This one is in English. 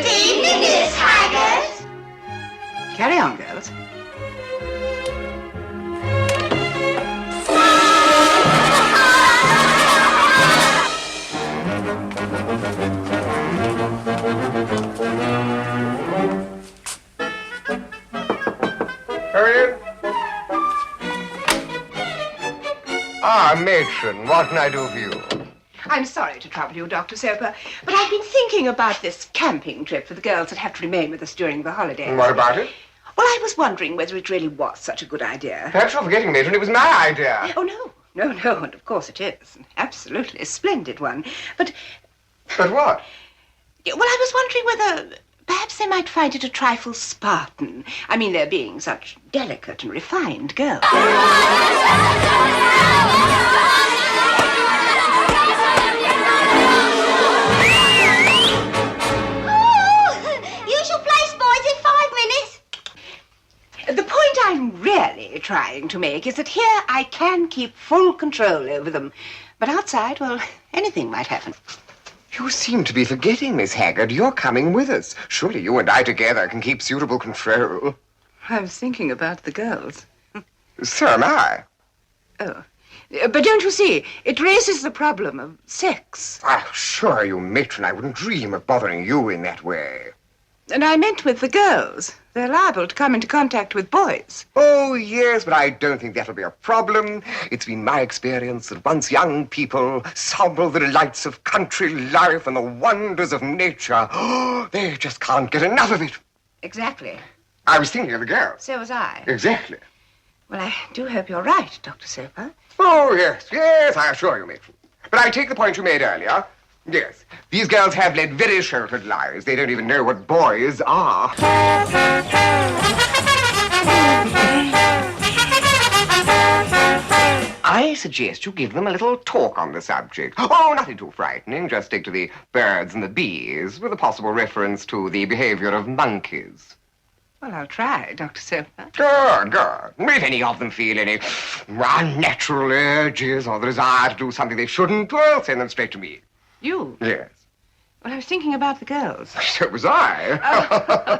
Good evening, Miss Haggard. Carry on, girls. Hurry in. Ah, matron, what can I do for you? I'm sorry to trouble you, Dr. Soper, but I've been thinking about this camping trip for the girls that have to remain with us during the holidays. And what about it? Well, I was wondering whether it really was such a good idea. Perhaps you're forgetting, matron, it was my idea. Oh, no, and of course it is. An absolutely splendid one. But But what? well, I was wondering whether perhaps they might find it a trifle Spartan. I mean, they're being such delicate and refined girls. Usual place, boys, in 5 minutes. The point I'm really trying to make is that here I can keep full control over them. But outside, well, anything might happen. You seem to be forgetting, Miss Haggard. You're coming with us. Surely you and I together can keep suitable control. I was thinking about the girls. So am I. Oh. But don't you see, it raises the problem of sex. I assure you, matron, I wouldn't dream of bothering you in that way. And I meant with the girls. They're liable to come into contact with boys. Oh, yes, but I don't think that'll be a problem. It's been my experience that once young people sample the delights of country life and the wonders of nature, they just can't get enough of it. Exactly. I was thinking of the girls. So was I. Exactly. Well, I do hope you're right, Dr. Soper. Oh, yes, I assure you, matron. But I take the point you made earlier. Yes, these girls have led very sheltered lives. They don't even know what boys are. I suggest you give them a little talk on the subject. Oh, nothing too frightening. Just stick to the birds and the bees, with a possible reference to the behavior of monkeys. Well, I'll try, Dr. Soper. Good. If any of them feel any unnatural urges or the desire to do something they shouldn't, well, send them straight to me. You? Yes. Well, I was thinking about the girls. So was I.